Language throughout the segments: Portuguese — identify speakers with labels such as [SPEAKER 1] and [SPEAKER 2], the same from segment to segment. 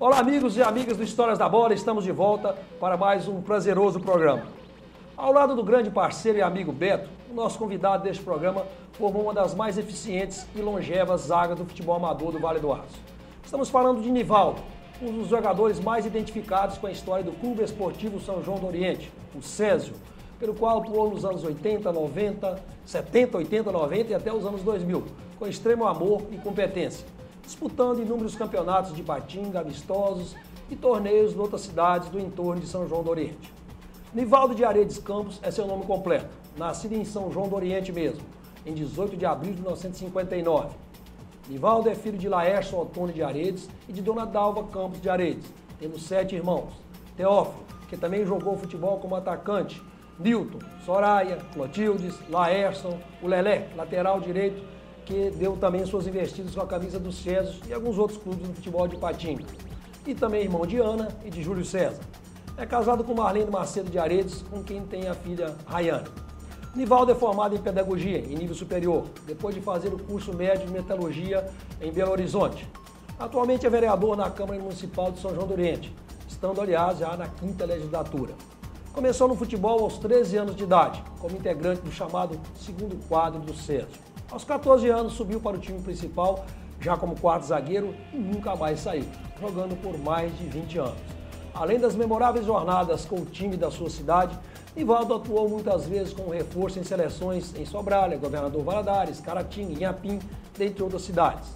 [SPEAKER 1] Olá, amigos e amigas do Histórias da Bola, estamos de volta para mais um prazeroso programa. Ao lado do grande parceiro e amigo Beto, o nosso convidado deste programa formou uma das mais eficientes e longevas zagas do futebol amador do Vale do Aço. Estamos falando de Nivaldo, um dos jogadores mais identificados com a história do Clube Esportivo São João do Oriente, o Césio, pelo qual atuou nos anos 80, 90, 70, 80, 90 e até os anos 2000, com extremo amor e competência, disputando inúmeros campeonatos de Ipatinga, amistosos e torneios em outras cidades do entorno de São João do Oriente. Nivaldo de Aredes Campos é seu nome completo, nascido em São João do Oriente mesmo, em 18 de abril de 1959. Nivaldo é filho de Laércio Antônio de Aredes e de Dona Dalva Campos de Aredes, tendo 7 irmãos. Teófilo, que também jogou futebol como atacante, Nilton, Soraya, Clotildes, Laércio, o Lelé, lateral direito, que deu também suas investidas com a camisa do Césio e alguns outros clubes no futebol de Ipatinga. E também irmão de Ana e de Júlio César. É casado com Marlene Macedo de Aredes, com quem tem a filha Rayane. Nivaldo é formado em pedagogia, em nível superior, depois de fazer o curso médio de metalurgia em Belo Horizonte. Atualmente é vereador na Câmara Municipal de São João do Oriente, estando, aliás, já na 5ª legislatura. Começou no futebol aos 13 anos de idade, como integrante do chamado segundo quadro do Césio. Aos 14 anos subiu para o time principal, já como quarto zagueiro, e nunca mais saiu, jogando por mais de 20 anos. Além das memoráveis jornadas com o time da sua cidade, Nivaldo atuou muitas vezes como reforço em seleções em Sobralha, Governador Valadares, Caratinga, Inhapim, dentre outras cidades.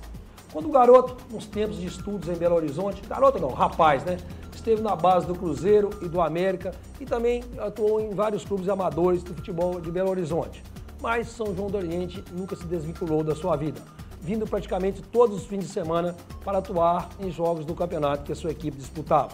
[SPEAKER 1] Quando garoto, nos tempos de estudos em Belo Horizonte, garoto não, rapaz, né? Esteve na base do Cruzeiro e do América e também atuou em vários clubes amadores do futebol de Belo Horizonte. Mas São João do Oriente nunca se desvinculou da sua vida, vindo praticamente todos os fins de semana para atuar em jogos do campeonato que a sua equipe disputava.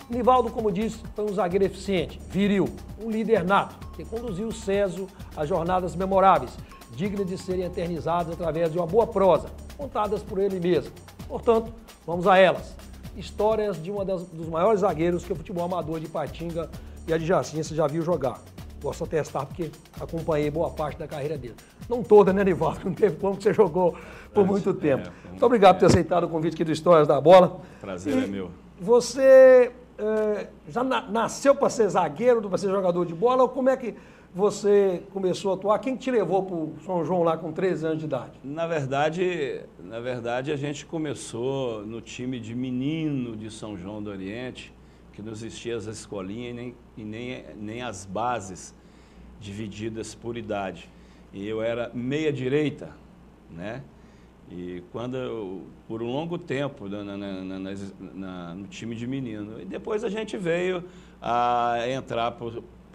[SPEAKER 1] Nivaldo, como disse, foi um zagueiro eficiente, viril, um líder nato, que conduziu o Césio a jornadas memoráveis, dignas de serem eternizadas através de uma boa prosa, contadas por ele mesmo. Portanto, vamos a elas. Histórias de dos maiores zagueiros que o futebol amador de Ipatinga e adjacência já viu jogar. Posso atestar porque acompanhei boa parte da carreira dele. Não toda, né, Nivaldo? Não teve como que você jogou por muito tempo. Muito obrigado por ter aceitado o convite aqui do Histórias da Bola.
[SPEAKER 2] Prazer é meu.
[SPEAKER 1] Você já nasceu para ser zagueiro, para ser jogador de bola? Ou como é que você começou a atuar? Quem te levou para o São João lá com 13 anos de idade?
[SPEAKER 2] Na verdade, a gente começou no time de menino de São João do Oriente, que não existia as escolinhas e nem as bases divididas por idade. E eu era meia-direita, né? E por um longo tempo no time de menino. E depois a gente veio a entrar para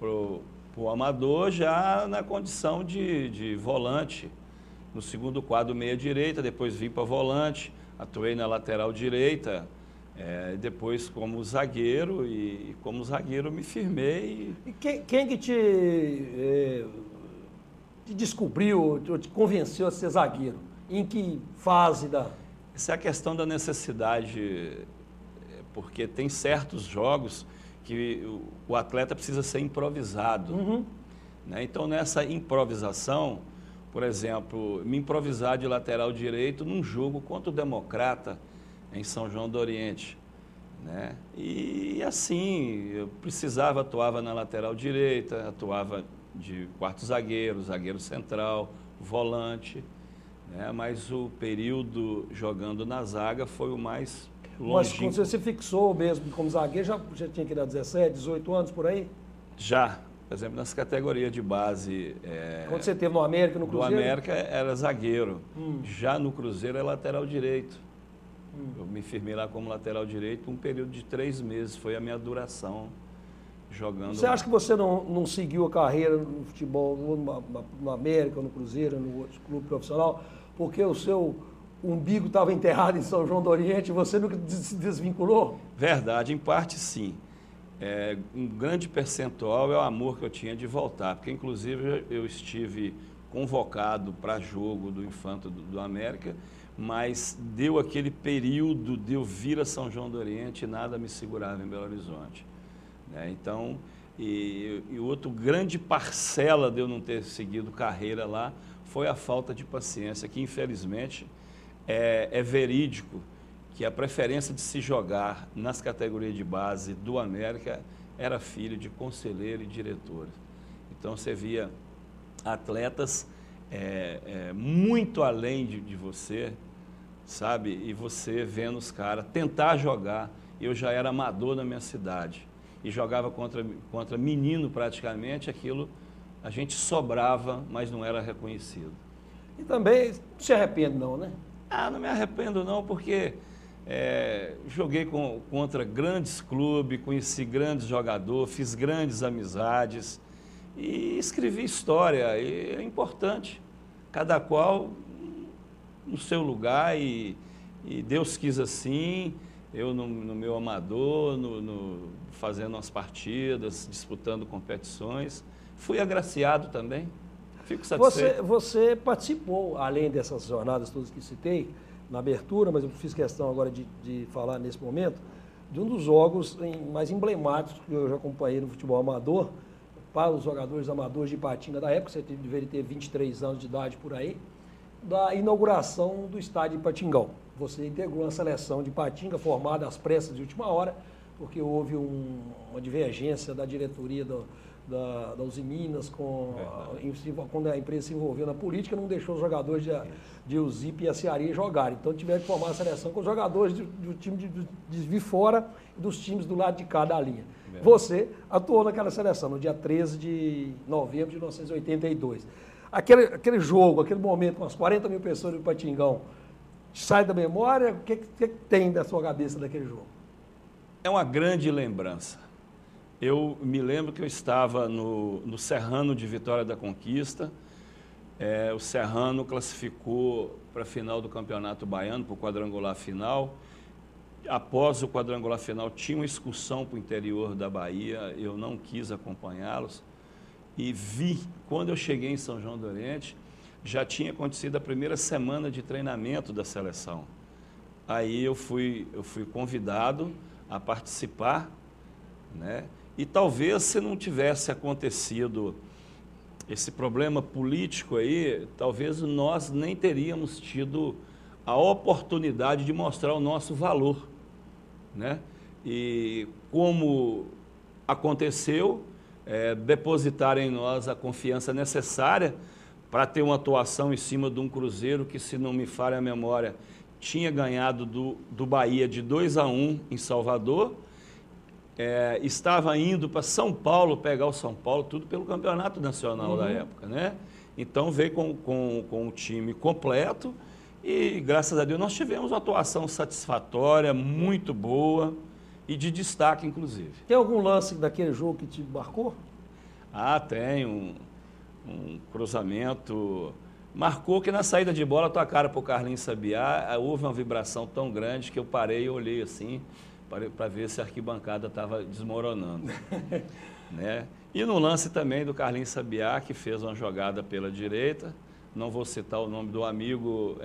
[SPEAKER 2] o amador já na condição de volante. No segundo quadro meia-direita, depois vim para volante, atuei na lateral direita, depois como zagueiro, e como zagueiro me firmei.
[SPEAKER 1] E quem que te descobriu, te convenceu a ser zagueiro? Em que fase da...
[SPEAKER 2] Essa é a questão da necessidade, porque tem certos jogos que o atleta precisa ser improvisado.
[SPEAKER 1] Uhum.
[SPEAKER 2] Né? Então, nessa improvisação, por exemplo, me improvisar de lateral direito num jogo contra o Democrata, em São João do Oriente. Né? E assim, eu atuava na lateral direita, atuava de quarto zagueiro, zagueiro central, volante. Mas o período jogando na zaga foi o mais longínquo.
[SPEAKER 1] Mas quando você se fixou mesmo como zagueiro, já tinha que dar 17, 18 anos por aí?
[SPEAKER 2] Já. Por exemplo, nas categorias de base...
[SPEAKER 1] Quando você teve no América, no Cruzeiro?
[SPEAKER 2] No América era zagueiro. Já no Cruzeiro é lateral direito. Eu me firmei lá como lateral direito um período de 3 meses. Foi a minha duração jogando.
[SPEAKER 1] Você acha que você não seguiu a carreira no futebol, no América, no Cruzeiro, no outro clube profissional, porque o seu umbigo estava enterrado em São João do Oriente e você nunca se desvinculou?
[SPEAKER 2] Verdade, em parte sim. Um grande percentual é o amor que eu tinha de voltar, porque inclusive eu estive convocado para jogo do Infanto do América, mas deu aquele período de eu vir a São João do Oriente e nada me segurava em Belo Horizonte. Então, e outra grande parcela de eu não ter seguido carreira lá foi a falta de paciência, que infelizmente é verídico que a preferência de se jogar nas categorias de base do América era filho de conselheiro e diretor. Então você via atletas muito além de você, sabe? E você vendo os caras tentar jogar. Eu já era amador na minha cidade e jogava contra menino praticamente, aquilo a gente sobrava, mas não era reconhecido.
[SPEAKER 1] E também não se arrepende não, né?
[SPEAKER 2] Não me arrependo não, porque joguei contra grandes clubes, conheci grandes jogadores, fiz grandes amizades e escrevi história, e é importante, cada qual no seu lugar, e Deus quis assim, eu no meu amador, fazendo as partidas, disputando competições, fui agraciado também, fico satisfeito.
[SPEAKER 1] Você participou, além dessas jornadas todas que citei, na abertura, mas eu fiz questão agora de falar nesse momento, de um dos jogos mais emblemáticos que eu já acompanhei no futebol amador, para os jogadores amadores de Ipatinga da época, você deveria ter 23 anos de idade por aí, da inauguração do estádio de Ipatingão. Você integrou a seleção de Ipatinga, formada às pressas de última hora, porque houve uma divergência da diretoria da Uzi Minas, quando a empresa se envolveu na política, não deixou os jogadores de Uzipe e a Cearia jogarem. Então tiveram que formar a seleção com os jogadores do time de fora e dos times do lado de cá da linha. Você atuou naquela seleção no dia 13 de novembro de 1982. Aquele jogo, aquele momento com as 40 mil pessoas no Ipatingão, sai da memória? O que tem da sua cabeça daquele jogo?
[SPEAKER 2] É uma grande lembrança. Eu me lembro que eu estava no Serrano de Vitória da Conquista. O Serrano classificou para a final do Campeonato Baiano, para o quadrangular final. Após o quadrangular final, tinha uma excursão para o interior da Bahia, eu não quis acompanhá-los. E vi, quando eu cheguei em São João do Oriente, já tinha acontecido a primeira semana de treinamento da seleção. Aí eu fui convidado a participar, né? E talvez se não tivesse acontecido esse problema político aí, talvez nós nem teríamos tido a oportunidade de mostrar o nosso valor, né? E como aconteceu, depositaram em nós a confiança necessária para ter uma atuação em cima de um Cruzeiro que, se não me falha a memória, tinha ganhado do Bahia de 2-1 em Salvador, estava indo para São Paulo pegar o São Paulo, tudo pelo campeonato nacional da época, né? Então veio com o time completo e, graças a Deus, nós tivemos uma atuação satisfatória, muito boa e de destaque, inclusive.
[SPEAKER 1] Tem algum lance daquele jogo que te marcou?
[SPEAKER 2] Tem um cruzamento. Marcou que na saída de bola tocaram para o Carlinhos Sabiá, houve uma vibração tão grande que eu parei e olhei assim, para ver se a arquibancada estava desmoronando. Né? E no lance também do Carlinhos Sabiá, que fez uma jogada pela direita, não vou citar o nome do amigo,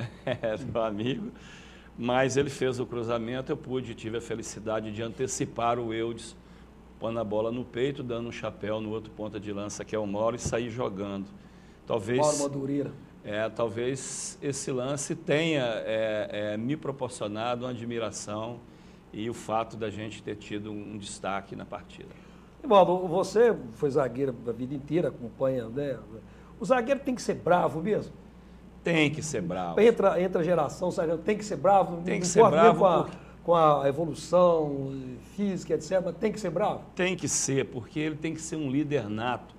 [SPEAKER 2] mas ele fez o cruzamento, tive a felicidade de antecipar o Eudes, pondo a bola no peito, dando um chapéu no outro ponta de lança, que é o Mauro, e sair jogando.
[SPEAKER 1] Mauro Madureira.
[SPEAKER 2] Talvez esse lance tenha me proporcionado uma admiração e o fato da gente ter tido um destaque na partida.
[SPEAKER 1] Bom, você foi zagueiro a vida inteira, acompanha, né? O zagueiro tem que ser bravo mesmo?
[SPEAKER 2] Tem que ser bravo.
[SPEAKER 1] Entra a geração, tem que ser bravo?
[SPEAKER 2] Tem que ser bravo.
[SPEAKER 1] Com a evolução física, etc., mas tem que ser bravo?
[SPEAKER 2] Tem que ser, porque ele tem que ser um líder nato,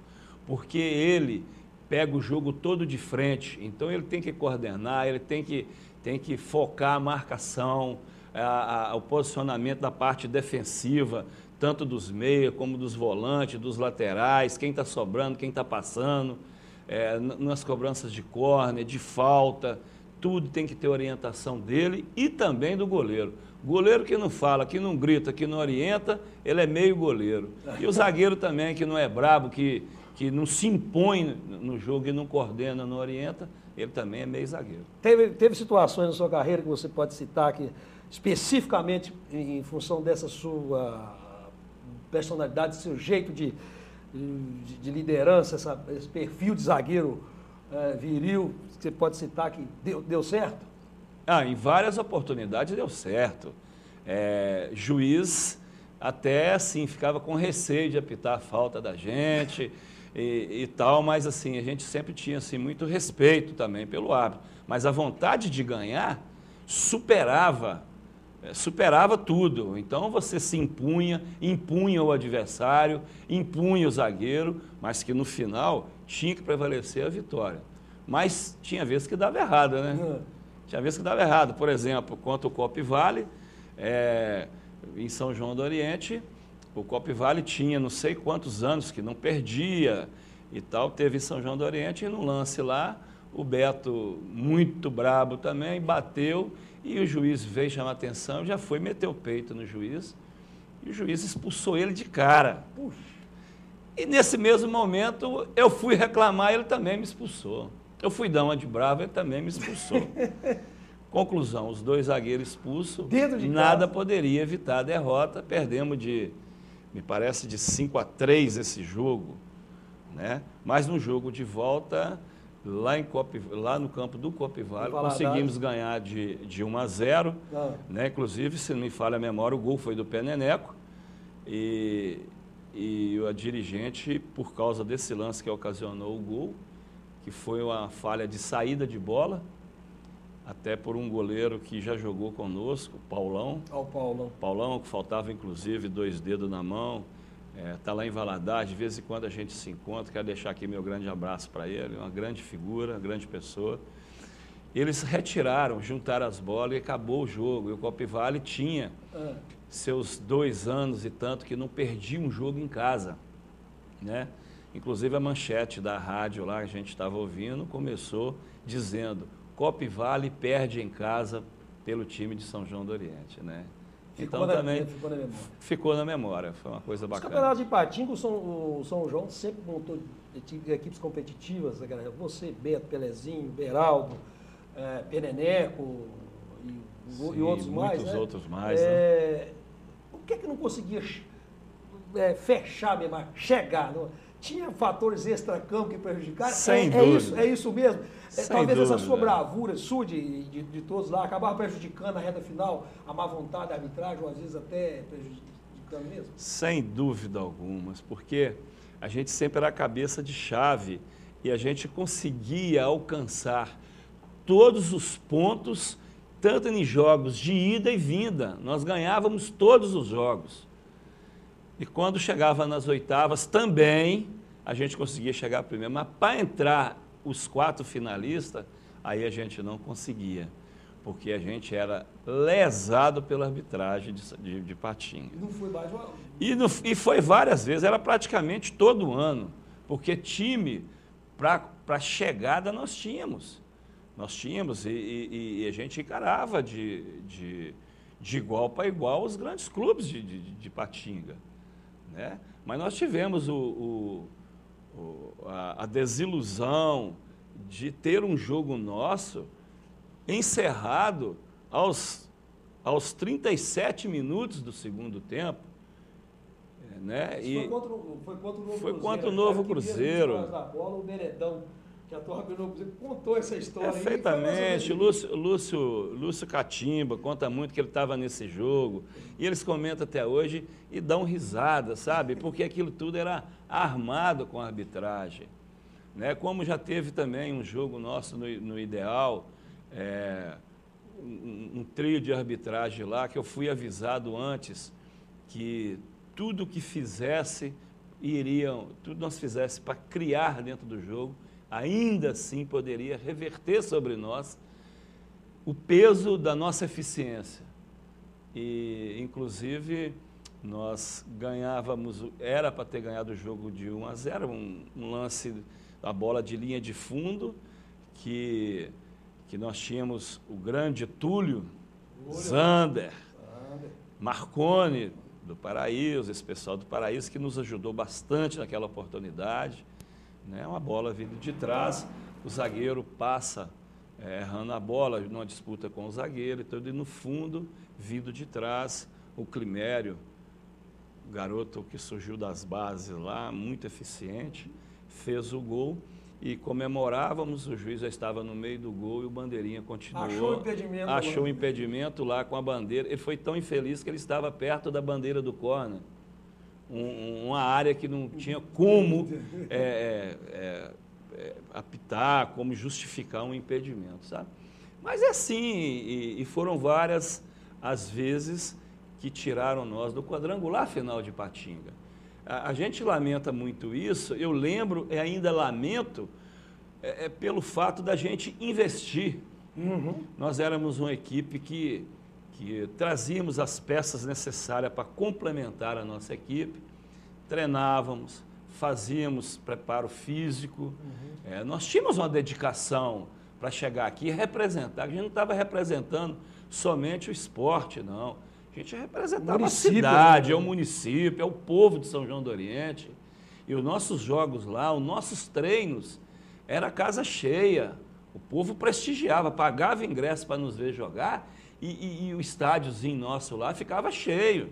[SPEAKER 2] porque ele pega o jogo todo de frente, então ele tem que coordenar, ele tem que focar a marcação, o posicionamento da parte defensiva, tanto dos meias como dos volantes, dos laterais, quem está sobrando, quem está passando, nas cobranças de córner, de falta, tudo tem que ter orientação dele e também do goleiro. Goleiro que não fala, que não grita, que não orienta, ele é meio goleiro. E o zagueiro também, que não é brabo, que não se impõe no jogo e não coordena, não orienta, ele também é meio zagueiro.
[SPEAKER 1] Teve situações na sua carreira que você pode citar que, especificamente em função dessa sua personalidade, seu jeito de liderança, esse perfil de zagueiro viril, você pode citar que deu certo?
[SPEAKER 2] Em várias oportunidades deu certo. Juiz até assim ficava com receio de apitar a falta da gente e tal, mas assim, a gente sempre tinha assim, muito respeito também pelo árbitro. Mas a vontade de ganhar superava tudo. Então você se impunha o adversário, impunha o zagueiro, mas que no final tinha que prevalecer a vitória. Mas tinha vezes que dava errado, né? Tinha vezes que dava errado. Por exemplo, contra o Copivale, em São João do Oriente, o Copivale tinha não sei quantos anos que não perdia e tal. Teve em São João do Oriente e no lance lá, o Beto, muito brabo também, bateu e o juiz veio chamar atenção, já foi meter o peito no juiz e o juiz expulsou ele de cara. Puxa. E nesse mesmo momento eu fui reclamar, ele também me expulsou. Eu fui dar uma de bravo, ele também me expulsou. Conclusão, os dois zagueiros expulsos, nada poderia evitar a derrota, perdemos me parece, de 5-3 esse jogo, né? Mas no jogo de volta, lá no campo do Copivale, conseguimos ganhar de 1-0, né? Inclusive, se não me falha a memória, o gol foi do Peneneco e a dirigente, por causa desse lance que ocasionou o gol, que foi uma falha de saída de bola, até por um goleiro que já jogou conosco, Paulão. Paulão, que faltava inclusive 2 dedos na mão, está lá em Valadares, de vez em quando a gente se encontra, quero deixar aqui meu grande abraço para ele, uma grande figura, uma grande pessoa. Eles retiraram, juntaram as bolas e acabou o jogo. E o Copivale tinha seus 2 anos e tanto que não perdia um jogo em casa, né? Inclusive a manchete da rádio lá que a gente estava ouvindo começou dizendo: Copivale perde em casa pelo time de São João do Oriente, né? Então também ficou na memória, foi uma coisa bacana.
[SPEAKER 1] Os campeonatos de Ipatinga, o São João sempre montou equipes competitivas, você, Beto, Pelezinho, Beraldo, Peneneco e outros mais,
[SPEAKER 2] muitos
[SPEAKER 1] né?
[SPEAKER 2] outros mais, né?
[SPEAKER 1] O que é que não conseguia fechar mesmo, chegar? Não? Tinha fatores extra-campo que prejudicaram?
[SPEAKER 2] Sem dúvida.
[SPEAKER 1] É isso mesmo? Talvez
[SPEAKER 2] dúvida.
[SPEAKER 1] Essa sua bravura, sua de todos lá, acabava prejudicando a reta final, a má vontade da arbitragem, ou às vezes até prejudicando mesmo?
[SPEAKER 2] Sem dúvida alguma, porque a gente sempre era cabeça de chave e a gente conseguia alcançar todos os pontos, tanto em jogos de ida e vinda. Nós ganhávamos todos os jogos. E quando chegava nas oitavas, também a gente conseguia chegar primeiro. Mas para entrar os 4 finalistas, aí a gente não conseguia, porque a gente era lesado pela arbitragem de Ipatinga.
[SPEAKER 1] Não foi mais uma...
[SPEAKER 2] E foi várias vezes, era praticamente todo ano, porque time para chegada nós tínhamos. E a gente encarava de igual para igual os grandes clubes de Ipatinga, né? Mas nós tivemos a desilusão de ter um jogo nosso encerrado aos 37 minutos do segundo tempo, né?
[SPEAKER 1] Foi contra o Novo Cruzeiro. Da bola, o Beredão, que atuava pelo Novo Cruzeiro, contou essa história.
[SPEAKER 2] Perfeitamente. Lúcio Catimba conta muito que ele estava nesse jogo. E eles comentam até hoje e dão risada, sabe? Porque aquilo tudo era armado com a arbitragem, né? Como já teve também um jogo nosso no Ideal, um trio de arbitragem lá, que eu fui avisado antes que tudo que fizesse, tudo nós fizesse para criar dentro do jogo, ainda assim poderia reverter sobre nós o peso da nossa eficiência. E, inclusive, nós ganhávamos, era para ter ganhado o jogo de 1-0, um lance da bola de linha de fundo, que nós tínhamos o grande Túlio, Zander, Marconi, do Paraíso, esse pessoal do Paraíso, que nos ajudou bastante naquela oportunidade, né? Uma bola vindo de trás, o zagueiro passa errando a bola numa disputa com o zagueiro, e no fundo, vindo de trás, o Climério, o garoto que surgiu das bases lá, muito eficiente, fez o gol e comemorávamos, o juiz já estava no meio do gol e o bandeirinha continuou.
[SPEAKER 1] Achou o impedimento.
[SPEAKER 2] Achou o impedimento lá com a bandeira. Ele foi tão infeliz que ele estava perto da bandeira do corner. Uma área que não tinha como apitar, como justificar um impedimento, sabe? Mas é assim, e foram várias as vezes que tiraram nós do quadrangular final de Ipatinga. A gente lamenta muito isso, eu lembro e ainda lamento pelo fato da gente investir. Nós éramos uma equipe que trazíamos as peças necessárias para complementar a nossa equipe, treinávamos, fazíamos preparo físico, nós tínhamos uma dedicação para chegar aqui e representar. A gente não estava representando somente o esporte, não. A gente representava a cidade, o município, é o povo de São João do Oriente. E os nossos jogos lá, os nossos treinos, era casa cheia. O povo prestigiava, pagava ingresso para nos ver jogar e o estádiozinho nosso lá ficava cheio,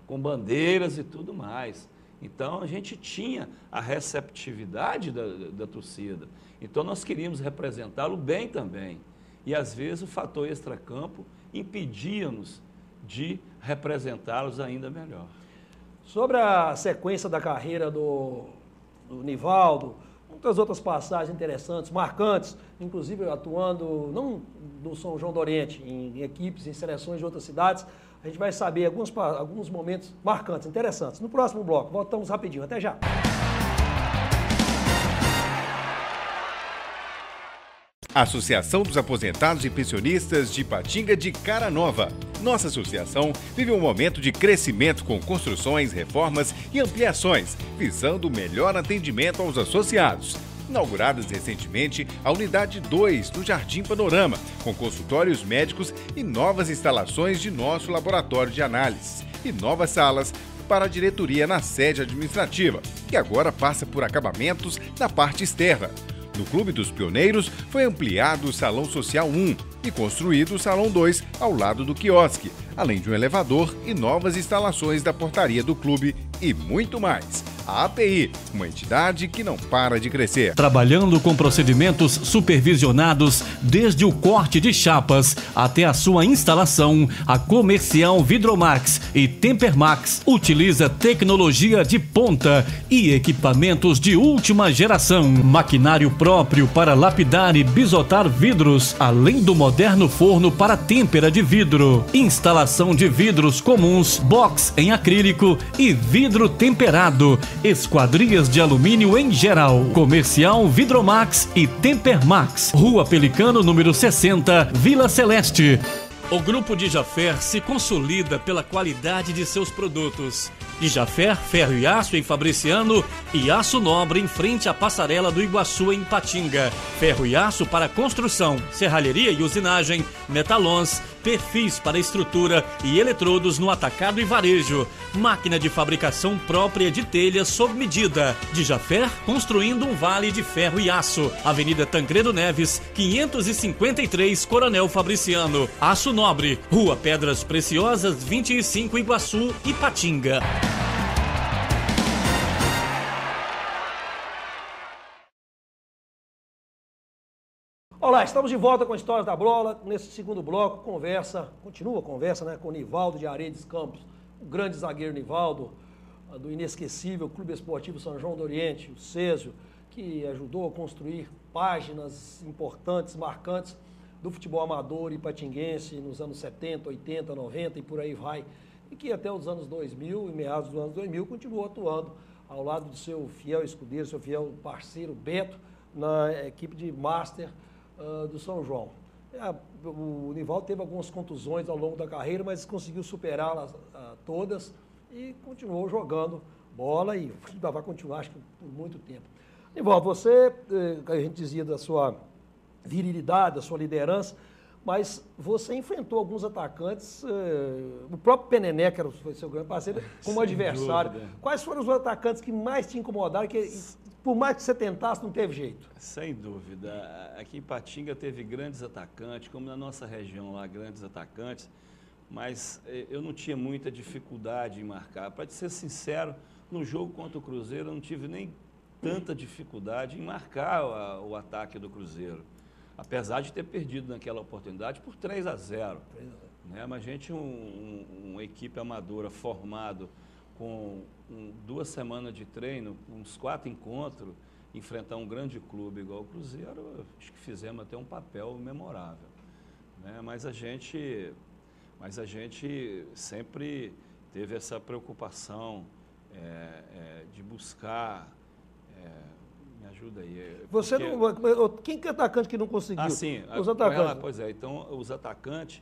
[SPEAKER 2] com bandeiras e tudo mais. Então, a gente tinha a receptividade da torcida. Então, nós queríamos representá-lo bem também. E, às vezes, o fator extracampo impedia-nos de representá-los ainda melhor.
[SPEAKER 1] Sobre a sequência da carreira do Nivaldo, muitas outras passagens interessantes, marcantes, inclusive atuando, não do São João do Oriente, em equipes, em seleções de outras cidades. A gente vai saber alguns momentos marcantes, interessantes. No próximo bloco, voltamos rapidinho. Até já.
[SPEAKER 3] Associação dos Aposentados e Pensionistas de Ipatinga de Cara Nova. Nossa associação vive um momento de crescimento com construções, reformas e ampliações, visando o melhor atendimento aos associados. Inauguradas recentemente a Unidade 2 no Jardim Panorama, com consultórios médicos e novas instalações de nosso laboratório de análises e novas salas para a diretoria na sede administrativa, que agora passa por acabamentos na parte externa. No Clube dos Pioneiros foi ampliado o Salão Social 1 e construído o Salão 2 ao lado do quiosque, além de um elevador e novas instalações da portaria do clube e muito mais. A API, uma entidade que não para de crescer.
[SPEAKER 4] Trabalhando com procedimentos supervisionados desde o corte de chapas até a sua instalação, a Comercial Vidromax e Tempermax utiliza tecnologia de ponta e equipamentos de última geração. Maquinário próprio para lapidar e bisotar vidros, além do moderno forno para têmpera de vidro. Instalação de vidros comuns, box em acrílico e vidro temperado. Esquadrias de alumínio em geral. Comercial Vidromax e Tempermax. Rua Pelicano, número 60, Vila Celeste. O Grupo Dijaffer se consolida pela qualidade de seus produtos. Dijaffer, ferro e aço em Fabriciano e aço nobre em frente à passarela do Iguaçu em Ipatinga. Ferro e aço para construção, serralheria e usinagem, metalons, perfis para estrutura e eletrodos no atacado e varejo. Máquina de fabricação própria de telhas sob medida. Dijaffer construindo um vale de ferro e aço. Avenida Tancredo Neves, 553, Coronel Fabriciano. Aço nobre, Rua Pedras Preciosas, 25, Iguaçu, Ipatinga.
[SPEAKER 1] Olá, estamos de volta com a História da Bola. Nesse segundo bloco, continua a conversa, né, com o Nivaldo de Aredes Campos, o grande zagueiro Nivaldo, do inesquecível Clube Esportivo São João do Oriente, o Césio, que ajudou a construir páginas importantes, marcantes do futebol amador ipatinguense nos anos 70, 80, 90 e por aí vai. E que até os anos 2000 e meados dos anos 2000 continuou atuando ao lado do seu fiel escudeiro, seu fiel parceiro Beto, na equipe de Master do São João. O Nivaldo teve algumas contusões ao longo da carreira, mas conseguiu superá-las todas e continuou jogando bola e vai continuar, acho que por muito tempo. Nivaldo, você, a gente dizia da sua virilidade, da sua liderança, mas você enfrentou alguns atacantes, o próprio Penené, que foi seu grande parceiro, como adversário. Dúvida. Quais foram os atacantes que mais te incomodaram, que por mais que você tentasse, não teve jeito?
[SPEAKER 2] Sem dúvida. Aqui em Ipatinga teve grandes atacantes, como na nossa região lá, grandes atacantes, mas eu não tinha muita dificuldade em marcar. Para ser sincero, no jogo contra o Cruzeiro eu não tive nem tanta dificuldade em marcar o ataque do Cruzeiro. Apesar de ter perdido naquela oportunidade por 3-0. Né? Mas a gente, uma equipe amadora formado com 2 semanas de treino, uns 4 encontros, enfrentar um grande clube igual o Cruzeiro, acho que fizemos até um papel memorável. Né? Mas a gente sempre teve essa preocupação de buscar... me ajuda aí.
[SPEAKER 1] Você não, quem que é atacante que não conseguiu?
[SPEAKER 2] Ah, sim.
[SPEAKER 1] Os atacantes.
[SPEAKER 2] Pois é, então os atacantes,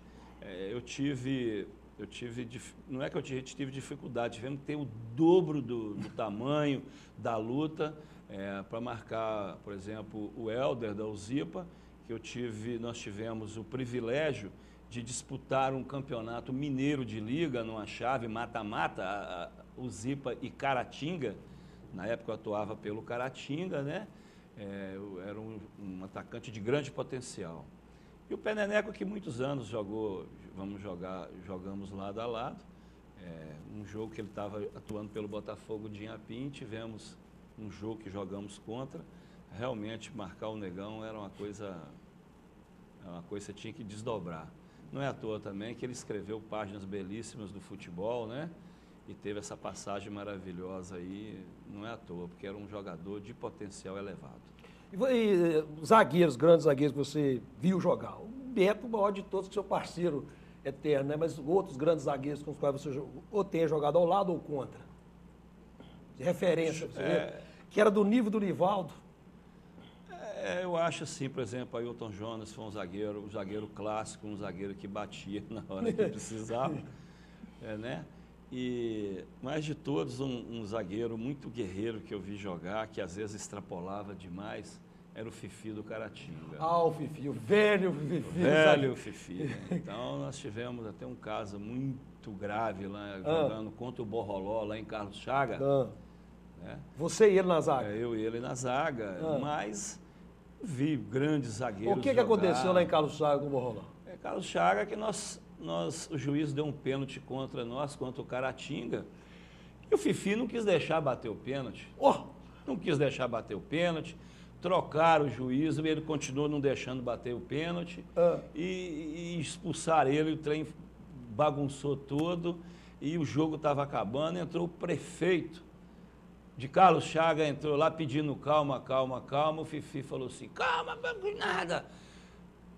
[SPEAKER 2] não é que eu tive dificuldade, tivemos que ter o dobro do tamanho da luta para marcar, por exemplo, o Helder da Uzipa, que nós tivemos o privilégio de disputar um campeonato mineiro de liga numa chave mata-mata, Uzipa e Caratinga. Na época eu atuava pelo Caratinga, né? Eu era um atacante de grande potencial. E o Peneneco, que muitos anos jogamos lado a lado. Um jogo que ele estava atuando pelo Botafogo de Inhapim, tivemos um jogo que jogamos contra. Realmente marcar o Negão era uma coisa que você tinha que desdobrar. Não é à toa também que ele escreveu páginas belíssimas do futebol, né? E teve essa passagem maravilhosa aí, não é à toa, porque era um jogador de potencial elevado.
[SPEAKER 1] E zagueiros, grandes zagueiros que você viu jogar? O Beto, o maior de todos, que seu parceiro eterno, né? Mas outros grandes zagueiros com os quais você ou tenha jogado ao lado ou contra? De referência, que era do nível do Nivaldo?
[SPEAKER 2] Eu acho assim, por exemplo, Ailton Jonas foi um zagueiro clássico, um zagueiro que batia na hora que precisava, né? E, mais de todos, um zagueiro muito guerreiro que eu vi jogar, que às vezes extrapolava demais, era o Fifi do Caratinga.
[SPEAKER 1] Ah, o Fifi, o velho Fifi.
[SPEAKER 2] O velho Fifi. Né? Então, nós tivemos até um caso muito grave lá, jogando contra o Borroló, lá em Carlos Chaga. Né?
[SPEAKER 1] Você e ele na zaga?
[SPEAKER 2] Eu e ele na zaga, mas vi grandes zagueiros.
[SPEAKER 1] O que aconteceu lá em Carlos Chaga com o Borroló?
[SPEAKER 2] Carlos Chaga, que o juiz deu um pênalti contra o Caratinga, e o Fifi não quis deixar bater o pênalti. Não quis deixar bater o pênalti, trocaram o juiz, ele continuou não deixando bater o pênalti, e expulsaram ele, o trem bagunçou todo, e o jogo estava acabando, entrou o prefeito de Carlos Chaga, entrou lá pedindo calma, o Fifi falou assim, calma, nada.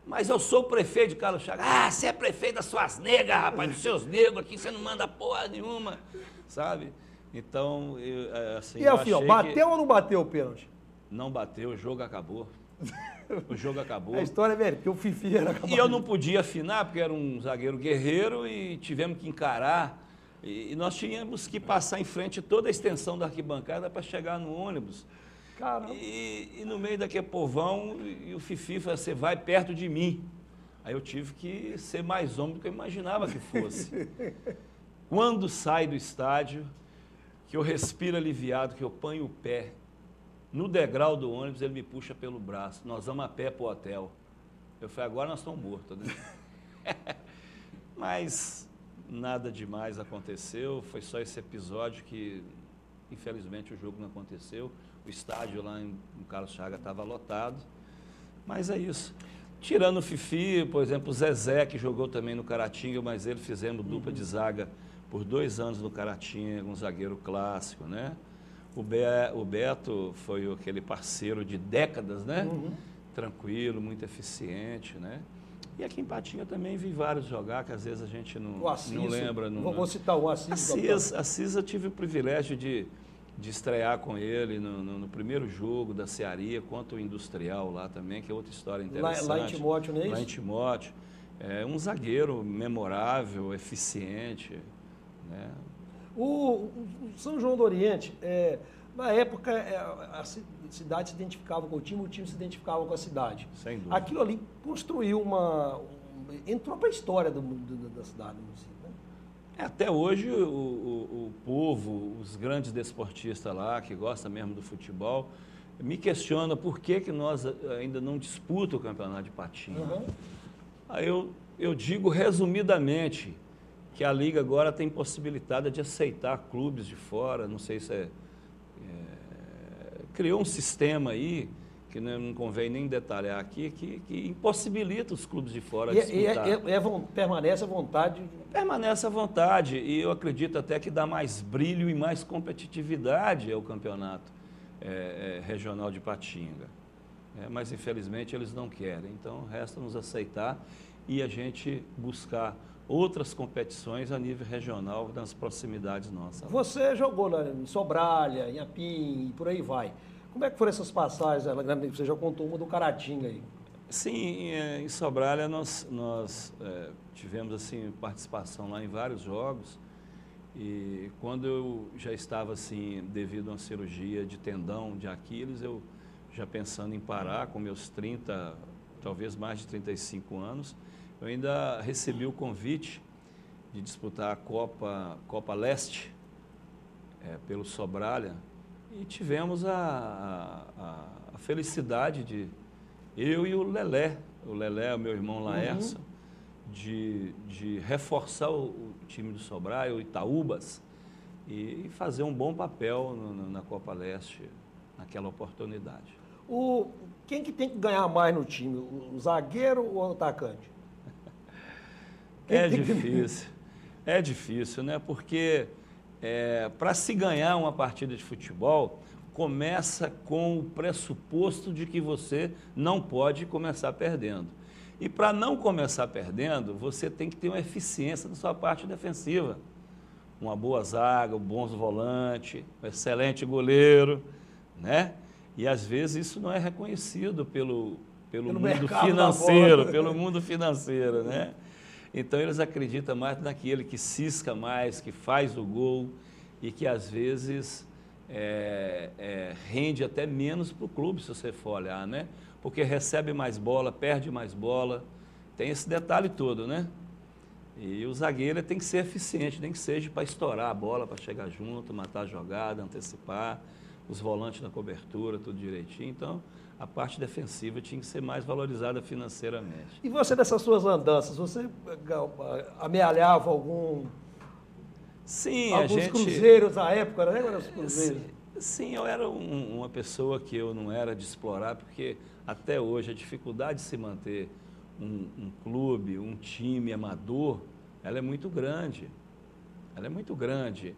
[SPEAKER 2] Mas eu sou o prefeito de Carlos Chaga. Ah, você é prefeito das suas negras, rapaz, dos seus negros aqui, você não manda porra nenhuma, sabe? Então, assim...
[SPEAKER 1] E Alfio, bateu ou não bateu o pênalti?
[SPEAKER 2] Não bateu, o jogo acabou. O jogo acabou.
[SPEAKER 1] A história é velha, porque o Fifi era acabado.
[SPEAKER 2] E eu não podia afinar, porque era um zagueiro guerreiro e tivemos que encarar. E nós tínhamos que passar em frente toda a extensão da arquibancada para chegar no ônibus.
[SPEAKER 1] Caramba.
[SPEAKER 2] E no meio daquele povão, e o Fifi falou, você vai perto de mim. Aí eu tive que ser mais homem do que eu imaginava que fosse. Quando sai do estádio, que eu respiro aliviado, que eu ponho o pé no degrau do ônibus, ele me puxa pelo braço. Nós vamos a pé para o hotel. Eu falei, agora nós estamos mortos, né? Mas nada demais aconteceu, foi só esse episódio que, infelizmente, o jogo não aconteceu. O estádio lá em Carlos Chaga estava lotado, mas é isso. Tirando o Fifi, por exemplo, o Zezé, que jogou também no Caratinga, mas ele fizemos dupla de zaga por 2 anos no Caratinga, um zagueiro clássico, né? O Beto foi aquele parceiro de décadas, né? Tranquilo, muito eficiente, né? E aqui em Patinga também vi vários jogar, que às vezes a gente não lembra.
[SPEAKER 1] Vou citar o Assis.
[SPEAKER 2] Assis eu tive o privilégio de estrear com ele no primeiro jogo da Cearia contra o Industrial lá também, que é outra história interessante.
[SPEAKER 1] Lá em Timóteo, não é isso?
[SPEAKER 2] Lá em Timóteo. É um zagueiro memorável, eficiente. Né?
[SPEAKER 1] O São João do Oriente, na época, a cidade se identificava com o time se identificava com a cidade.
[SPEAKER 2] Sem dúvida.
[SPEAKER 1] Aquilo ali construiu entrou para a história da cidade, do município.
[SPEAKER 2] Até hoje, o povo, os grandes desportistas lá, que gostam mesmo do futebol, me questionam por que nós ainda não disputamos o campeonato de Patinga. Aí eu digo resumidamente que a Liga agora tem possibilidade de aceitar clubes de fora, não sei se criou um sistema aí, que não convém nem detalhar aqui, que impossibilita os clubes de fora a disputar.
[SPEAKER 1] Permanece à vontade?
[SPEAKER 2] Permanece à vontade, e eu acredito até que dá mais brilho e mais competitividade ao campeonato regional de Ipatinga. Mas, infelizmente, eles não querem. Então, resta nos aceitar e a gente buscar outras competições a nível regional nas proximidades nossas.
[SPEAKER 1] Você jogou em Sobralha, em Apim e por aí vai. Como é que foram essas passagens? Você já contou uma do Caratinga aí.
[SPEAKER 2] Sim, em Sobralha nós tivemos assim, participação lá em vários jogos. E quando eu já estava assim, devido a uma cirurgia de tendão de Aquiles, eu já pensando em parar com meus 30, talvez mais de 35 anos, eu ainda recebi o convite de disputar a Copa Leste pelo Sobralha. E tivemos a felicidade de, eu e o Lelé é o meu irmão Laércio, de reforçar o time do Sobralha, o Itaúbas, e fazer um bom papel na Copa Leste naquela oportunidade.
[SPEAKER 1] Quem que tem que ganhar mais no time, o zagueiro ou o atacante?
[SPEAKER 2] É difícil, né? Porque para se ganhar uma partida de futebol, começa com o pressuposto de que você não pode começar perdendo. E para não começar perdendo, você tem que ter uma eficiência na sua parte defensiva. Uma boa zaga, bons volantes, um excelente goleiro, né? E às vezes isso não é reconhecido pelo mundo financeiro, pelo mundo financeiro, né? Então eles acreditam mais naquele que cisca mais, que faz o gol e que às vezes rende até menos para o clube, se você for olhar, né? Porque recebe mais bola, perde mais bola, tem esse detalhe todo, né? E o zagueiro tem que ser eficiente, nem que seja para estourar a bola, para chegar junto, matar a jogada, antecipar, os volantes na cobertura, tudo direitinho. Então, a parte defensiva tinha que ser mais valorizada financeiramente.
[SPEAKER 1] E você, nessas suas andanças, você amealhava alguns cruzeiros na época, né? Os cruzeiros.
[SPEAKER 2] Sim, eu era uma pessoa que eu não era de explorar, porque até hoje a dificuldade de se manter um clube, um time amador, ela é muito grande. Ela é muito grande.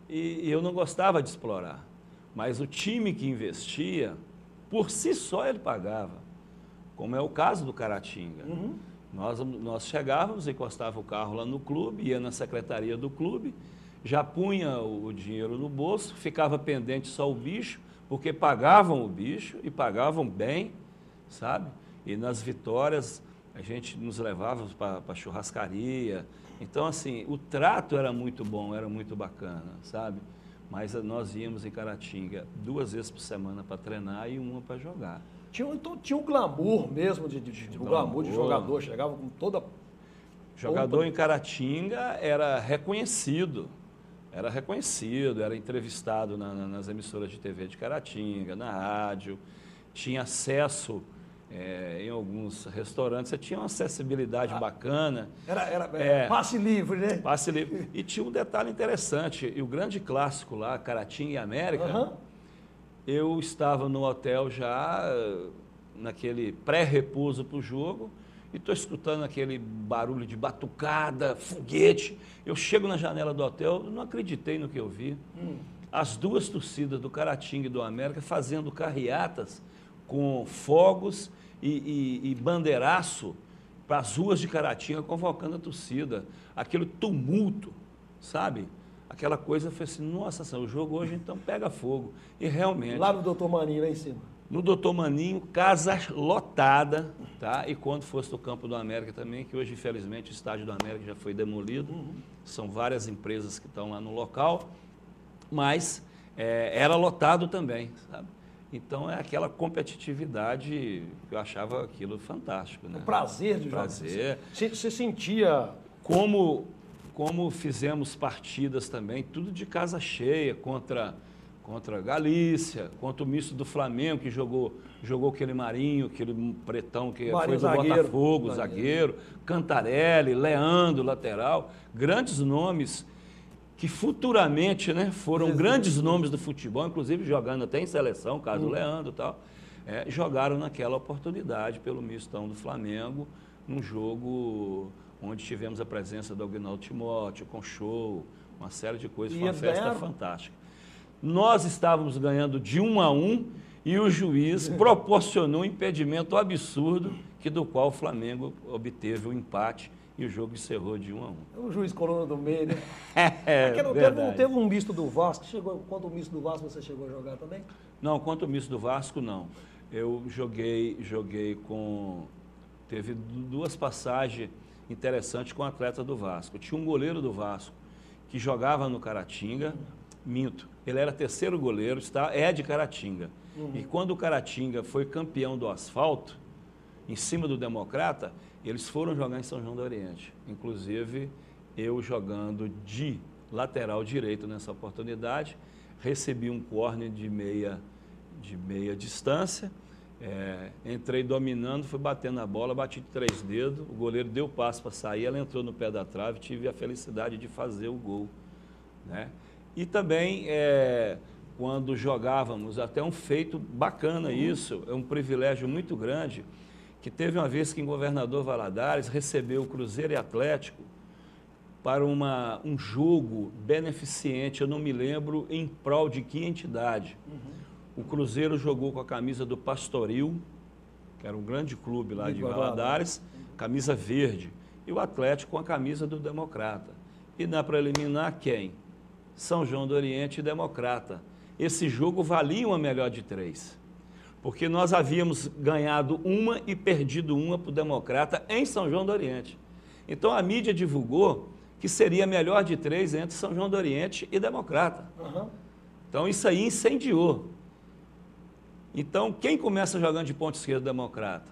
[SPEAKER 2] E eu não gostava de explorar. Mas o time que investia, por si só ele pagava, como é o caso do Caratinga. Nós chegávamos, encostava o carro lá no clube, ia na secretaria do clube, já punha o dinheiro no bolso, ficava pendente só o bicho, porque pagavam o bicho e pagavam bem, sabe? E nas vitórias a gente nos levava para churrascaria. Então, assim, o trato era muito bom, era muito bacana, sabe? Mas nós íamos em Caratinga 2 vezes por semana para treinar e uma para jogar.
[SPEAKER 1] Então tinha um glamour mesmo, glamour de jogador, chegava com toda...
[SPEAKER 2] Jogador em Caratinga era reconhecido, era entrevistado nas emissoras de TV de Caratinga, na rádio, tinha acesso em alguns restaurantes, você tinha uma acessibilidade bacana.
[SPEAKER 1] Era passe livre, né?
[SPEAKER 2] Passe livre. E tinha um detalhe interessante, e o grande clássico lá, Caratinga e América, eu estava no hotel já, naquele pré-repouso para o jogo, e estou escutando aquele barulho de batucada, foguete. Eu chego na janela do hotel, não acreditei no que eu vi. As duas torcidas do Caratinga e do América fazendo carreatas com fogos e bandeiraço para as ruas de Caratinga, convocando a torcida. Aquele tumulto, sabe? Aquela coisa, foi assim, nossa, o jogo hoje então pega fogo. E realmente...
[SPEAKER 1] Lá no Doutor Maninho, lá em cima.
[SPEAKER 2] No Doutor Maninho, casa lotada, tá? E quando fosse do Campo do América também, que hoje, infelizmente, o Estádio do América já foi demolido. São várias empresas que estão lá no local, mas era lotado também, sabe? Então, é aquela competitividade que eu achava aquilo fantástico, né?
[SPEAKER 1] O prazer de jogar. Você sentia...
[SPEAKER 2] Como fizemos partidas também, tudo de casa cheia, contra Galícia, contra o misto do Flamengo, que jogou aquele Marinho, aquele pretão que foi do Botafogo, zagueiro, Cantarelli, Leandro, lateral, grandes nomes que futuramente, né, foram grandes nomes do futebol, inclusive jogando até em seleção, caso do Leandro e tal, jogaram naquela oportunidade pelo mistão do Flamengo, num jogo onde tivemos a presença do Aguinaldo Timóteo, com show, uma série de coisas, foi uma festa fantástica. Nós estávamos ganhando de 1-1 e o juiz proporcionou um impedimento absurdo, do qual o Flamengo obteve o empate e o jogo encerrou de 1-1.
[SPEAKER 1] O juiz coluna do meio, né? Teve um misto do Vasco, quanto o misto do Vasco você chegou a jogar também?
[SPEAKER 2] Não, quanto o misto do Vasco, não. Eu joguei com... Teve 2 passagens interessantes com o atleta do Vasco. Tinha um goleiro do Vasco que jogava no Caratinga, minto, ele era 3º goleiro, é de Caratinga. E quando o Caratinga foi campeão do asfalto, em cima do Democrata, eles foram jogar em São João do Oriente. Inclusive, eu jogando de lateral direito nessa oportunidade, recebi um córner de meia distância, entrei dominando, fui batendo na bola, bati de 3 dedos, o goleiro deu passo para sair, ela entrou no pé da trave, tive a felicidade de fazer o gol, né? E também, quando jogávamos, até um feito bacana isso, é um privilégio muito grande, que teve uma vez que em Governador Valadares recebeu o Cruzeiro e Atlético para um jogo beneficente, eu não me lembro em prol de que entidade. O Cruzeiro jogou com a camisa do Pastoril, que era um grande clube lá de Valadares, camisa verde, e o Atlético com a camisa do Democrata. E na preliminar, quem? São João do Oriente e Democrata. Esse jogo valia uma melhor de 3. Porque nós havíamos ganhado uma e perdido uma para o Democrata em São João do Oriente. Então a mídia divulgou que seria melhor de 3 entre São João do Oriente e Democrata. Então isso aí incendiou. Então quem começa jogando de ponta esquerda Democrata?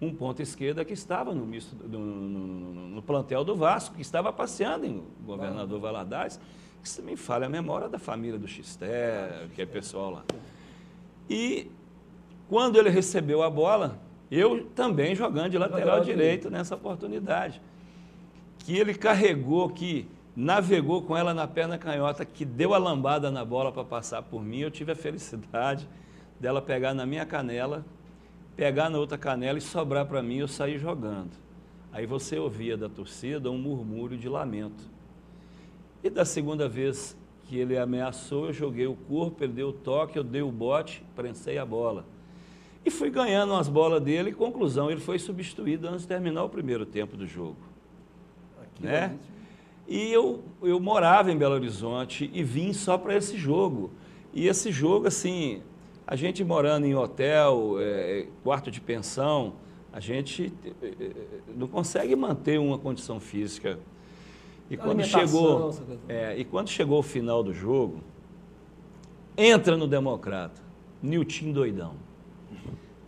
[SPEAKER 2] Um ponta esquerda que estava no plantel do Vasco, que estava passeando em Governador Valadares, que se me falha a memória da família do Xisté, que é pessoal lá. E quando ele recebeu a bola, eu também jogando de lateral direito nessa oportunidade, que ele carregou, que navegou com ela na perna canhota, que deu a lambada na bola para passar por mim, eu tive a felicidade dela pegar na minha canela, pegar na outra canela e sobrar para mim, eu saí jogando. Aí você ouvia da torcida um murmúrio de lamento. E da segunda vez que ele ameaçou, eu joguei o corpo, ele deu o toque, eu dei o bote, prensei a bola. E fui ganhando as bolas dele, e conclusão, ele foi substituído antes de terminar o primeiro tempo do jogo. Né? E eu morava em Belo Horizonte e vim só para esse jogo. E esse jogo, assim, a gente morando em hotel, quarto de pensão, a gente não consegue manter uma condição física. E quando chegou o final do jogo, entra no Democrata, Nilton Doidão.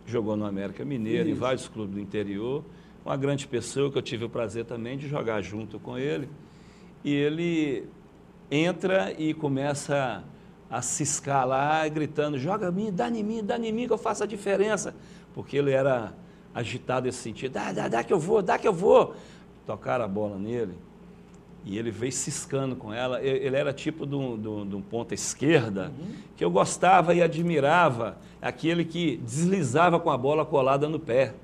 [SPEAKER 2] Jogou no América Mineiro, em vários clubes do interior, uma grande pessoa que eu tive o prazer também de jogar junto com ele. E ele entra e começa a ciscar lá, gritando, joga em mim, dá em mim que eu faço a diferença. Porque ele era agitado nesse sentido, dá que eu vou. Tocaram a bola nele. E ele veio ciscando com ela. Ele era tipo de um ponta esquerda, que eu gostava e admirava, aquele que deslizava com a bola colada no pé.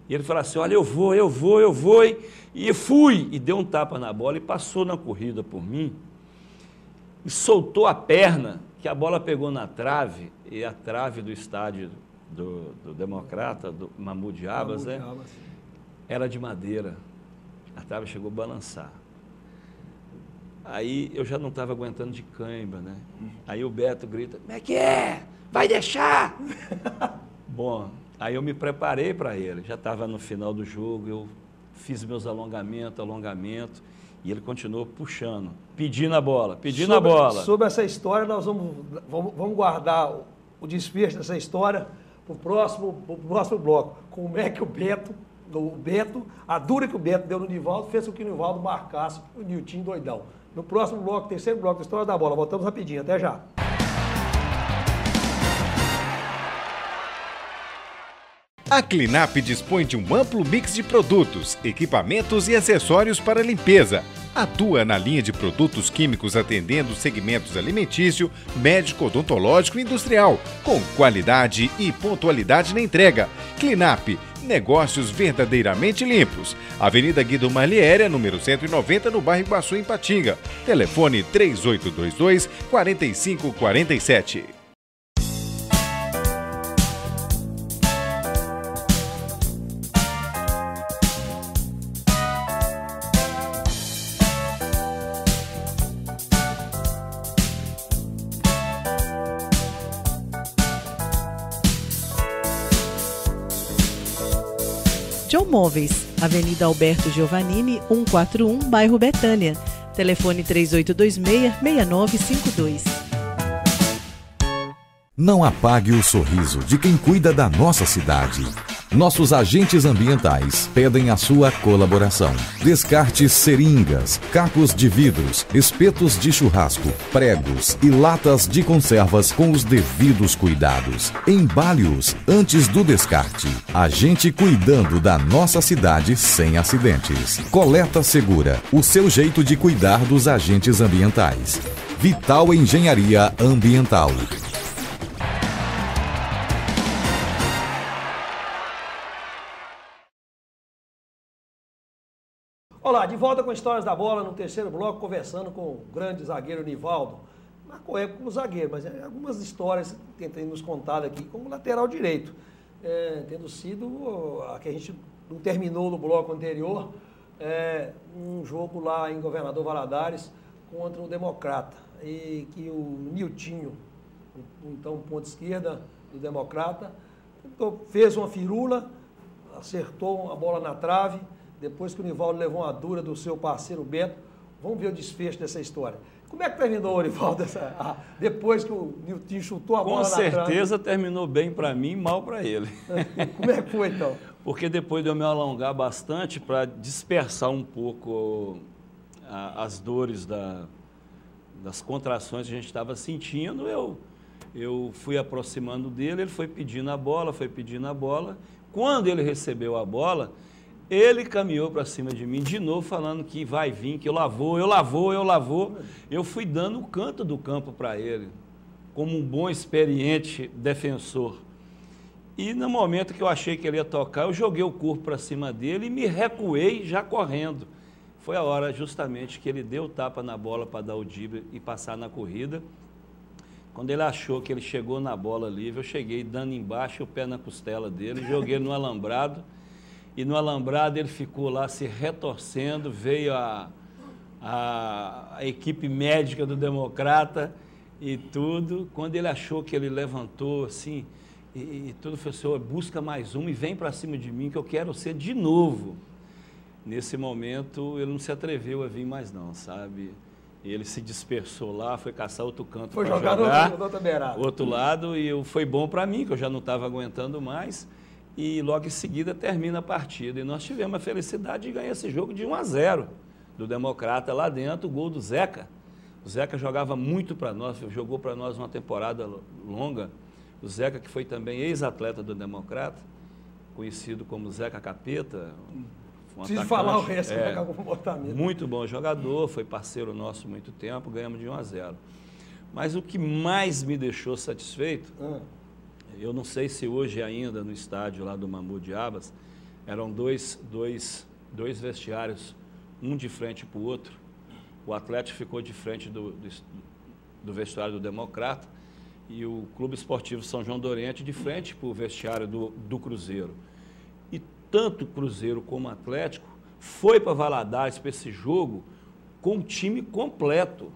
[SPEAKER 2] E ele falou assim, olha, eu vou, e fui. E deu um tapa na bola e passou na corrida por mim. E soltou a perna, que a bola pegou na trave, e a trave do estádio do Democrata, do Mamutiabas, né? Era de madeira. A trave chegou a balançar. Aí eu já não estava aguentando de cãibra, né? Aí o Beto grita, como é que é? Vai deixar? Bom, aí eu me preparei para ele. Já estava no final do jogo, eu fiz meus alongamento, e ele continuou puxando, pedindo a bola.
[SPEAKER 1] Sobre essa história, nós vamos guardar o desfecho dessa história para o próximo bloco. Como é que o Beto, a dura que o Beto deu no Nivaldo, fez com que o Nivaldo marcasse o Nilton Doidão. No próximo bloco, terceiro bloco da História da Bola. Voltamos rapidinho, até já.
[SPEAKER 3] A Clinap dispõe de um amplo mix de produtos, equipamentos e acessórios para limpeza, Atua na linha de produtos químicos atendendo segmentos alimentício, médico, odontológico e industrial, com qualidade e pontualidade na entrega. Clinap, negócios verdadeiramente limpos. Avenida Guido Marliéria, número 190, no bairro Iguaçu, em Patinga. Telefone 3822-4547.
[SPEAKER 5] John Móveis, Avenida Alberto Giovannini, 141, bairro Betânia. Telefone 3826-6952.
[SPEAKER 6] Não apague o sorriso de quem cuida da nossa cidade. Nossos agentes ambientais pedem a sua colaboração. Descarte seringas, cacos de vidros, espetos de churrasco, pregos e latas de conservas com os devidos cuidados. Embale-os antes do descarte. A gente cuidando da nossa cidade sem acidentes. Coleta Segura, o seu jeito de cuidar dos agentes ambientais. Vital Engenharia Ambiental.
[SPEAKER 1] Olá, de volta com Histórias da Bola, no terceiro bloco, conversando com o grande zagueiro Nivaldo. Marcou época como zagueiro, mas algumas histórias que tem nos contado aqui como lateral direito. Tendo sido a que a gente não terminou no bloco anterior, um jogo lá em Governador Valadares contra o Democrata. E que o Niltinho, então ponta esquerda do Democrata, fez uma firula, acertou a bola na trave. Depois que o Nivaldo levou uma dura do seu parceiro Beto, vamos ver o desfecho dessa história. Como é que terminou, Nivaldo, depois que o Niltinho chutou a bola na trave?
[SPEAKER 2] Com certeza terminou bem para mim e mal para ele.
[SPEAKER 1] Como é que foi, então?
[SPEAKER 2] Porque depois de eu me alongar bastante para dispersar um pouco as dores das contrações que a gente estava sentindo, eu fui aproximando dele, ele foi pedindo a bola. Quando ele recebeu a bola, ele caminhou para cima de mim de novo, falando que vai vir, que eu lá vou. Eu fui dando o canto do campo para ele, como um bom, experiente defensor. E no momento que eu achei que ele ia tocar, eu joguei o corpo para cima dele e me recuei já correndo. Foi a hora justamente que ele deu o tapa na bola para dar o drible e passar na corrida. Quando ele achou que ele chegou na bola livre, eu cheguei dando embaixo o pé na costela dele, joguei no alambrado. E no alambrado ele ficou lá se retorcendo, veio a equipe médica do Democrata e tudo. Quando ele achou que ele levantou assim, e tudo, falou: senhor, busca mais um e vem para cima de mim que eu quero ser de novo. Nesse momento ele não se atreveu a vir mais não, sabe? Ele se dispersou lá, foi caçar outro canto para jogar no outro lado, e foi bom para mim, que eu já não estava aguentando mais. E logo em seguida termina a partida. E nós tivemos a felicidade de ganhar esse jogo de 1-0 do Democrata lá dentro, o gol do Zeca. O Zeca jogava muito para nós, jogou para nós uma temporada longa. O Zeca, que foi também ex-atleta do Democrata, conhecido como Zeca Capeta.
[SPEAKER 1] Preciso falar o resto, pegar algum comportamento.
[SPEAKER 2] Muito bom jogador, foi parceiro nosso há muito tempo, ganhamos de 1-0. Mas o que mais me deixou satisfeito... Eu não sei se hoje ainda no estádio lá do Mamute de Abas, eram dois vestiários, um de frente para o outro. O Atlético ficou de frente do vestiário do Democrata e o Clube Esportivo São João do Oriente de frente para o vestiário do Cruzeiro. E tanto Cruzeiro como Atlético foi para Valadares para esse jogo com o time completo.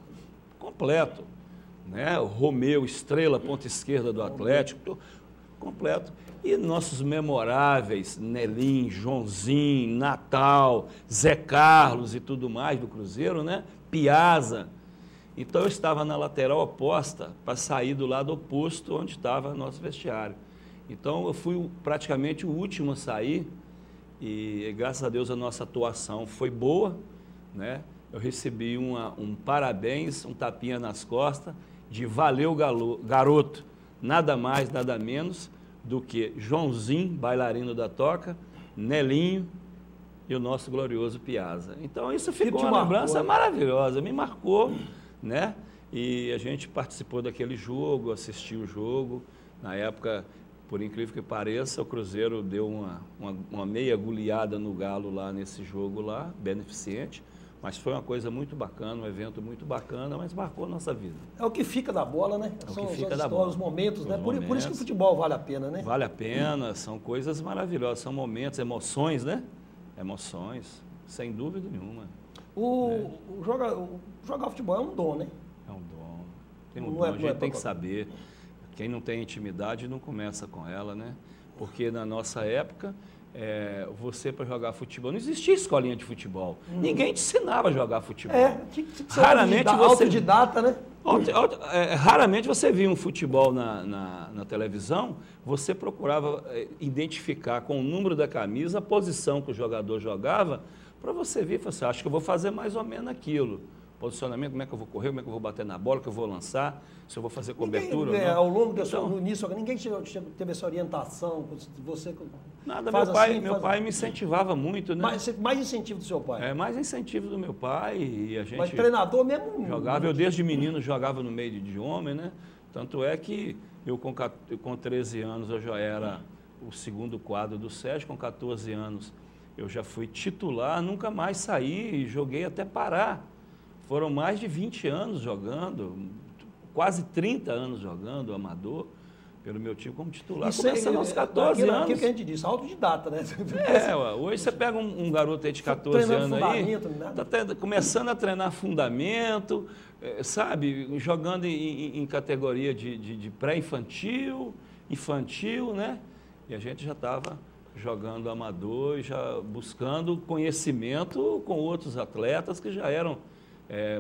[SPEAKER 2] Né? O Romeu, estrela, ponta esquerda do Atlético, completo. E nossos memoráveis, Nelim, Joãozinho, Natal, Zé Carlos e tudo mais do Cruzeiro, né? Piazza. Então eu estava na lateral oposta para sair do lado oposto onde estava nosso vestiário. Então eu fui praticamente o último a sair e graças a Deus a nossa atuação foi boa, né? Eu recebi um parabéns, um tapinha nas costas, de valeu garoto, nada mais, nada menos do que Joãozinho, bailarino da toca, Nelinho e o nosso glorioso Piazza. Então isso ficou
[SPEAKER 1] te
[SPEAKER 2] uma
[SPEAKER 1] marcou,
[SPEAKER 2] lembrança
[SPEAKER 1] né?
[SPEAKER 2] maravilhosa, me marcou, né? E a gente participou daquele jogo, assistiu o jogo. Na época, por incrível que pareça, o Cruzeiro deu uma meia goleada no Galo lá nesse jogo lá, beneficente. Mas foi uma coisa muito bacana, um evento muito bacana, mas marcou a nossa vida.
[SPEAKER 1] É o que fica da bola, né?
[SPEAKER 2] É o
[SPEAKER 1] São
[SPEAKER 2] que fica
[SPEAKER 1] as
[SPEAKER 2] da
[SPEAKER 1] histórias,
[SPEAKER 2] bola.
[SPEAKER 1] os momentos, né?
[SPEAKER 2] Os
[SPEAKER 1] Por isso que o
[SPEAKER 2] momentos.
[SPEAKER 1] futebol vale a pena, né?
[SPEAKER 2] Vale a pena, são coisas maravilhosas, são momentos, emoções, né? Emoções, sem dúvida nenhuma.
[SPEAKER 1] Jogar futebol é um dom, né?
[SPEAKER 2] É um dom. Tem um
[SPEAKER 1] Não
[SPEAKER 2] dom,
[SPEAKER 1] é-
[SPEAKER 2] a
[SPEAKER 1] não
[SPEAKER 2] gente
[SPEAKER 1] é
[SPEAKER 2] tem que
[SPEAKER 1] pra-
[SPEAKER 2] saber. Quem não tem intimidade não começa com ela, né? Porque na nossa época, você para jogar futebol, não existia escolinha de futebol. Ninguém te ensinava a jogar futebol.
[SPEAKER 1] Tinha que ser
[SPEAKER 2] Raramente você-
[SPEAKER 1] autodidata, né?
[SPEAKER 2] Raramente você via um futebol na televisão, você procurava identificar com o número da camisa a posição que o jogador jogava, para você ver e falar assim, acho que eu vou fazer mais ou menos aquilo. Posicionamento, como é que eu vou correr, como é que eu vou bater na bola, que eu vou lançar, se eu vou fazer cobertura ou não.
[SPEAKER 1] Ao longo
[SPEAKER 2] Então,
[SPEAKER 1] no início, ninguém teve essa orientação. Você
[SPEAKER 2] nada,
[SPEAKER 1] faz
[SPEAKER 2] meu
[SPEAKER 1] assim,
[SPEAKER 2] pai me incentivava muito, né?
[SPEAKER 1] mais incentivo do seu pai.
[SPEAKER 2] Mais incentivo do meu pai e a gente...
[SPEAKER 1] Mas treinador mesmo.
[SPEAKER 2] Jogava, eu desde menino jogava no meio de homem, né? Tanto é que eu com 13 anos eu já era o segundo quadro do Sérgio, com 14 anos eu já fui titular, nunca mais saí e joguei até parar. Foram mais de 20 anos jogando, quase 30 anos jogando, amador, pelo meu time como titular, começando aos 14 anos.
[SPEAKER 1] Aquilo que a gente disse, autodidata, né?
[SPEAKER 2] Hoje você pega um garoto aí de 14
[SPEAKER 1] Treinando
[SPEAKER 2] anos aí,
[SPEAKER 1] fundamento,
[SPEAKER 2] está começando a treinar fundamento, sabe, jogando em categoria de pré-infantil, infantil, né? E a gente já estava jogando amador e já buscando conhecimento com outros atletas que já eram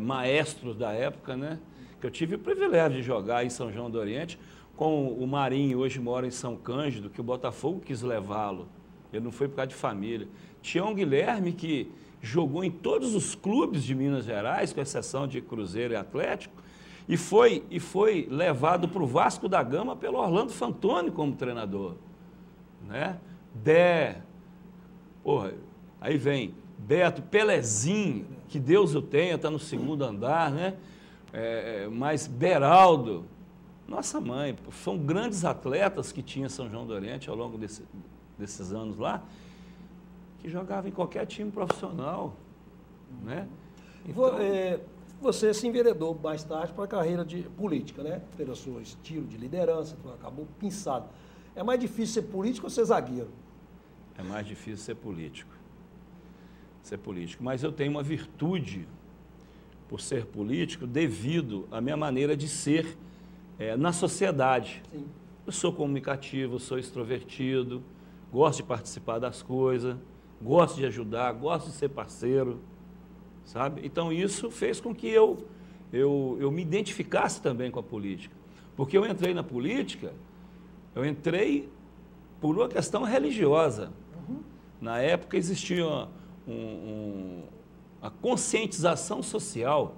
[SPEAKER 2] maestros da época, né? Que eu tive o privilégio de jogar em São João do Oriente com o Marinho, hoje mora em São Cândido, que o Botafogo quis levá-lo. Ele não foi por causa de família. Tião Guilherme, que jogou em todos os clubes de Minas Gerais, com exceção de Cruzeiro e Atlético, e foi levado para o Vasco da Gama pelo Orlando Fantoni como treinador, né? Aí vem Beto, Pelezinho, que Deus o tenha, está no segundo andar, né? Mas Beraldo, nossa mãe, são grandes atletas que tinha São João do Oriente ao longo desses anos lá, que jogavam em qualquer time profissional, né? Então,
[SPEAKER 1] você se enveredou mais tarde para a carreira de política, né? Pelo seu estilo de liderança, acabou pinçado. É mais difícil ser político ou ser zagueiro?
[SPEAKER 2] É mais difícil ser político. Mas eu tenho uma virtude por ser político devido à minha maneira de ser na sociedade.
[SPEAKER 1] Sim.
[SPEAKER 2] Eu sou comunicativo, sou extrovertido, gosto de participar das coisas, gosto de ajudar, gosto de ser parceiro, sabe? Então isso fez com que eu me identificasse também com a política. Porque eu entrei na política, eu entrei por uma questão religiosa. Na época existia a conscientização social,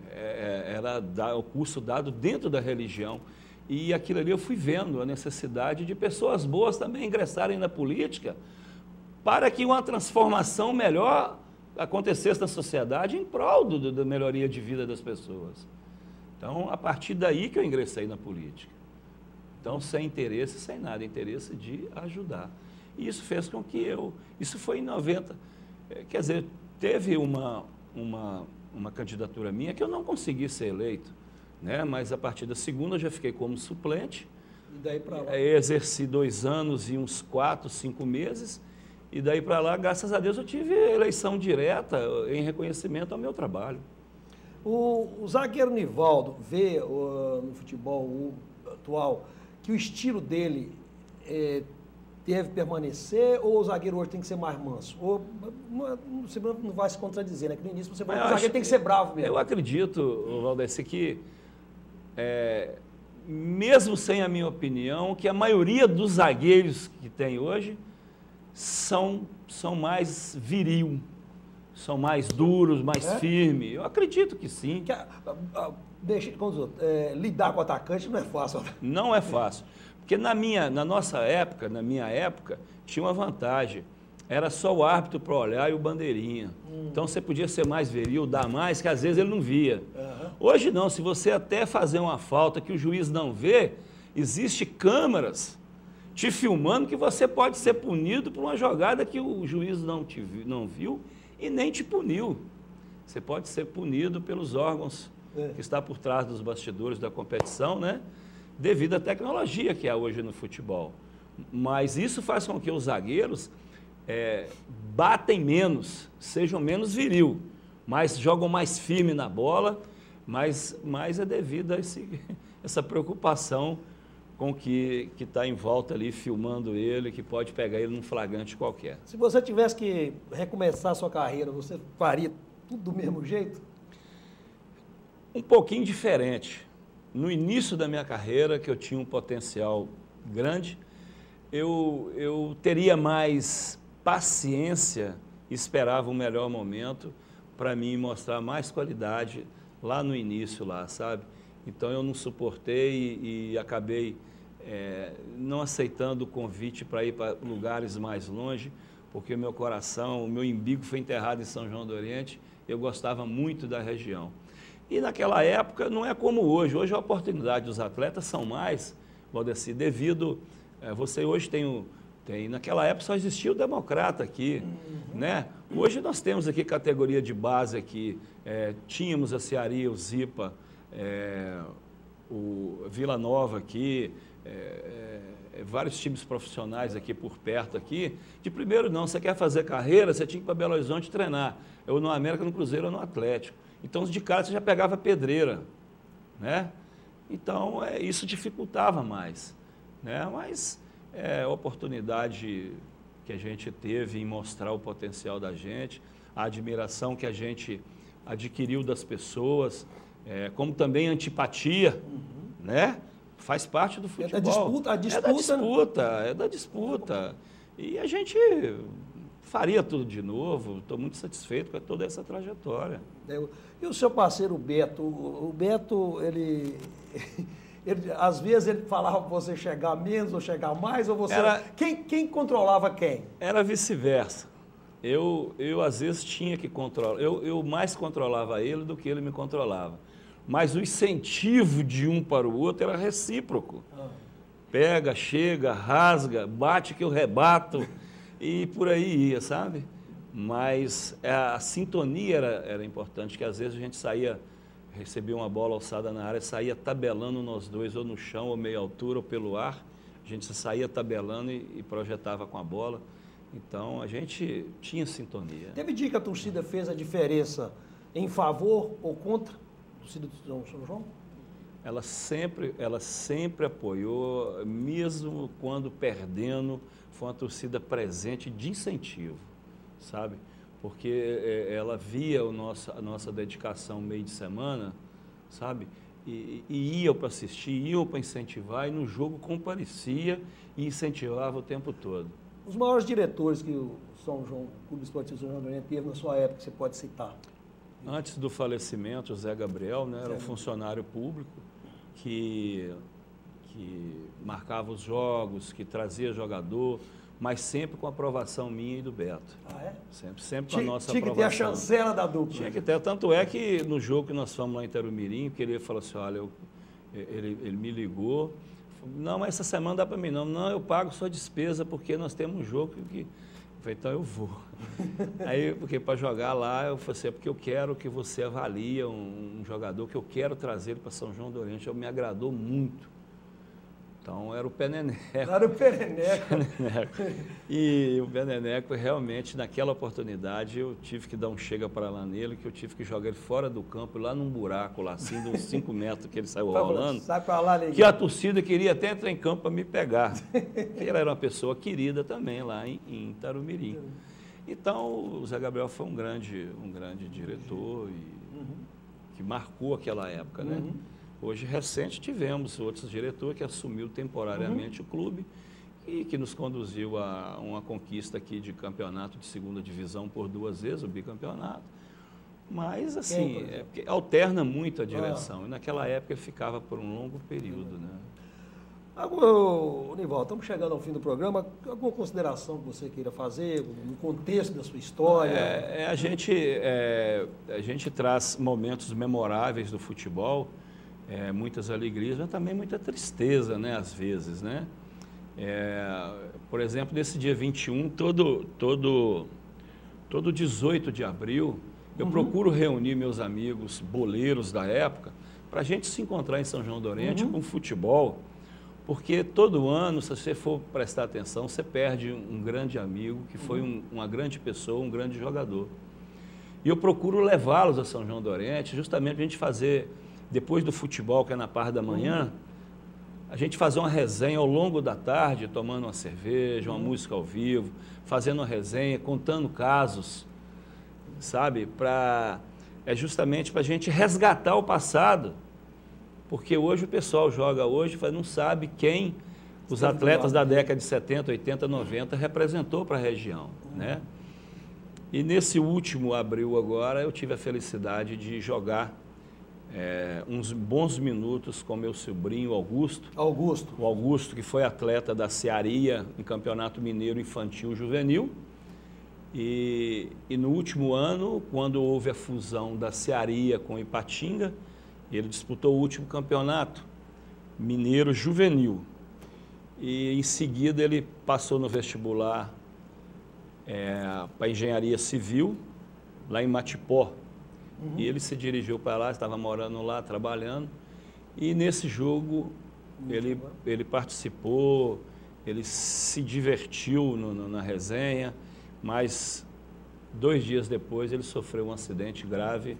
[SPEAKER 2] era o curso dado dentro da religião. E aquilo ali eu fui vendo a necessidade de pessoas boas também ingressarem na política para que uma transformação melhor acontecesse na sociedade em prol da melhoria de vida das pessoas. Então, a partir daí que eu ingressei na política. Então, sem interesse, sem nada, interesse de ajudar. E isso fez com que isso foi em 90, quer dizer, teve uma candidatura minha que eu não consegui ser eleito, né? Mas a partir da segunda eu já fiquei como suplente,
[SPEAKER 1] E daí para lá?
[SPEAKER 2] exerci 2 anos e uns 4, 5 meses, e daí para lá, graças a Deus, eu tive eleição direta em reconhecimento ao meu trabalho.
[SPEAKER 1] O zagueiro Nivaldo vê no futebol atual que o estilo dele deve permanecer ou o zagueiro hoje tem que ser mais manso? Ou você não vai se contradizer, né? Que no início você falou que o zagueiro tem que ser bravo mesmo.
[SPEAKER 2] Eu acredito, Valdeci, que mesmo sem a minha opinião, que a maioria dos zagueiros que tem hoje são mais viril, são mais duros, mais firmes. Eu acredito que sim.
[SPEAKER 1] Lidar com o atacante não é fácil.
[SPEAKER 2] Não é fácil. Porque na minha época, tinha uma vantagem. Era só o árbitro para olhar e o bandeirinha. Então você podia ser mais viril, dar mais, que às vezes ele não via. Hoje não, se você até fazer uma falta que o juiz não vê, existe câmeras te filmando que você pode ser punido por uma jogada que o juiz não viu e nem te puniu. Você pode ser punido pelos órgãos que está por trás dos bastidores da competição, né? Devido à tecnologia que há hoje no futebol. Mas isso faz com que os zagueiros batem menos, sejam menos viril, mas jogam mais firme na bola, mas é devido a essa preocupação com o que está em volta ali, filmando ele, que pode pegar ele num flagrante qualquer.
[SPEAKER 1] Se você tivesse que recomeçar a sua carreira, você faria tudo do mesmo jeito?
[SPEAKER 2] Um pouquinho diferente. No início da minha carreira, que eu tinha um potencial grande, eu teria mais paciência, esperava um melhor momento para mim mostrar mais qualidade lá no início, sabe? Então eu não suportei e acabei não aceitando o convite para ir para lugares mais longe, porque o meu coração, o meu umbigo foi enterrado em São João do Oriente, eu gostava muito da região. E naquela época não é como hoje, hoje a oportunidade dos atletas são mais, Valdeci, devido, você hoje naquela época só existia o Democrata aqui, né? Hoje nós temos aqui categoria de base aqui, tínhamos a Cearia, o Zipa, o Vila Nova aqui, vários times profissionais aqui por perto aqui. De primeiro não, você quer fazer carreira, você tinha que ir para Belo Horizonte treinar. Eu no América, no Cruzeiro ou no Atlético. Então de cara você já pegava pedreira, né? Então isso dificultava mais, né? Mas a oportunidade que a gente teve em mostrar o potencial da gente, a admiração que a gente adquiriu das pessoas, como também a antipatia, né? Faz parte do futebol. É da disputa. E a gente faria tudo de novo. Estou muito satisfeito com toda essa trajetória.
[SPEAKER 1] E o seu parceiro Beto? O Beto, ele às vezes ele falava para você chegar menos ou chegar mais, ou você... Quem controlava quem?
[SPEAKER 2] Era vice-versa. Eu às vezes tinha que controlar. Eu mais controlava ele do que ele me controlava. Mas o incentivo de um para o outro era recíproco. Pega, chega, rasga, bate que eu rebato e por aí ia, sabe? Mas a sintonia era importante, que às vezes a gente recebia uma bola alçada na área, saía tabelando nós dois, ou no chão, ou meia altura, ou pelo ar. A gente saía tabelando e projetava com a bola. Então a gente tinha sintonia.
[SPEAKER 1] Teve dia que a torcida fez a diferença em favor ou contra a torcida do São João?
[SPEAKER 2] Ela sempre apoiou, mesmo quando perdendo, foi uma torcida presente de incentivo, sabe? Porque ela via a nossa dedicação meio de semana, sabe? E iam para assistir, iam para incentivar, e no jogo comparecia e incentivava o tempo todo.
[SPEAKER 1] Os maiores diretores que o Clube Esportivo São João do Oriente teve na sua época, você pode citar?
[SPEAKER 2] Antes do falecimento, o Zé Gabriel, né, era um funcionário público que marcava os jogos, que trazia jogador, mas sempre com a aprovação minha e do Beto.
[SPEAKER 1] Ah, é?
[SPEAKER 2] Sempre com a nossa aprovação.
[SPEAKER 1] Tinha que ter a chancela da dupla.
[SPEAKER 2] Tinha que ter. Tanto é que no jogo que nós fomos lá em Tarumirim, que ele falou assim, olha, ele me ligou, não, mas essa semana dá para mim não. Não, eu pago sua despesa porque nós temos um jogo que... Eu falei, então eu vou. Aí, porque para jogar lá, eu falei assim, porque eu quero que você avalie um jogador que eu quero trazer ele para São João do Oriente. Me agradou muito. Então, era o Peneneco.
[SPEAKER 1] Era o Peneneco.
[SPEAKER 2] E o Peneneco, realmente, naquela oportunidade, eu tive que dar um chega para lá nele, que eu tive que jogar ele fora do campo, lá num buraco, lá assim, de uns 5 metros que ele saiu rolando.
[SPEAKER 1] Sai para lá,
[SPEAKER 2] que a torcida queria até entrar em campo para me pegar. Ele era uma pessoa querida também lá em Tarumirim. Então, o Zé Gabriel foi um grande diretor que marcou aquela época, né? Hoje, recente, tivemos outros diretores que assumiu temporariamente o clube e que nos conduziu a uma conquista aqui de campeonato de segunda divisão por 2 vezes, o bicampeonato. Mas, assim, alterna muito a direção. E naquela época ficava por um longo período, né?
[SPEAKER 1] Nivaldo, estamos chegando ao fim do programa. Alguma consideração que você queira fazer, no contexto da sua história?
[SPEAKER 2] A gente traz momentos memoráveis do futebol, muitas alegrias, mas também muita tristeza, né, às vezes, né? Por exemplo, nesse dia 21, todo 18 de abril, eu procuro reunir meus amigos boleiros da época para a gente se encontrar em São João do Oriente com futebol, porque todo ano, se você for prestar atenção, você perde um grande amigo, que foi uma grande pessoa, um grande jogador. E eu procuro levá-los a São João do Oriente justamente para a gente fazer, depois do futebol, que é na parte da manhã, a gente fazer uma resenha ao longo da tarde, tomando uma cerveja, uma música ao vivo, fazendo uma resenha, contando casos, sabe? Justamente para a gente resgatar o passado, porque hoje o pessoal joga hoje, mas não sabe quem os atletas da década de 70, 80, 90 representou para a região, né? E nesse último abril agora, eu tive a felicidade de jogar uns bons minutos com meu sobrinho Augusto. O Augusto, que foi atleta da Cearia em Campeonato Mineiro Infantil Juvenil. E no último ano, quando houve a fusão da Cearia com Ipatinga, ele disputou o último campeonato mineiro juvenil. E em seguida ele passou no vestibular para Engenharia Civil, lá em Matipó. E ele se dirigiu para lá, estava morando lá, trabalhando. E nesse jogo ele participou, ele se divertiu na resenha, mas 2 dias depois ele sofreu um acidente grave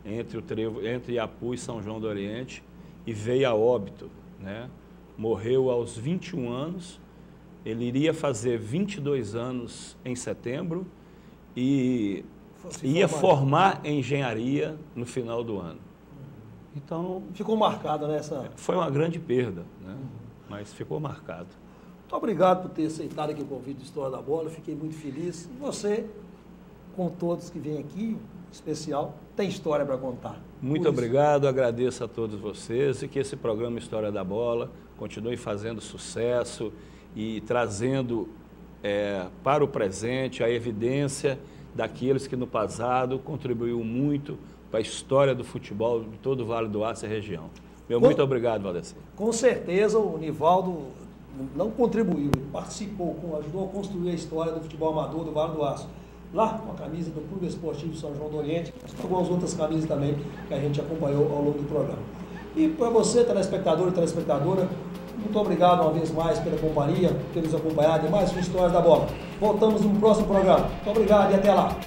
[SPEAKER 2] entre Iapu e São João do Oriente e veio a óbito, né? Morreu aos 21 anos, ele iria fazer 22 anos em setembro e ia formar engenharia no final do ano. Então,
[SPEAKER 1] ficou marcado nessa...
[SPEAKER 2] Foi uma grande perda, né? Mas ficou marcado.
[SPEAKER 1] Muito obrigado por ter aceitado aqui o convite do História da Bola, fiquei muito feliz. E você, com todos que vêm aqui, especial, tem história para contar.
[SPEAKER 2] Muito obrigado, agradeço a todos vocês e que esse programa História da Bola continue fazendo sucesso e trazendo para o presente a evidência daqueles que no passado contribuiu muito para a história do futebol de todo o Vale do Aço e região. Muito obrigado, Valdeci.
[SPEAKER 1] Com certeza o Nivaldo não contribuiu, ele participou, ajudou a construir a história do futebol amador do Vale do Aço. Lá com a camisa do Clube Esportivo São João do Oriente, algumas outras camisas também que a gente acompanhou ao longo do programa. E para você, telespectador e telespectadora, muito obrigado uma vez mais pela companhia, por ter nos acompanhado em mais uma História da Bola. Voltamos no próximo programa. Muito obrigado e até lá.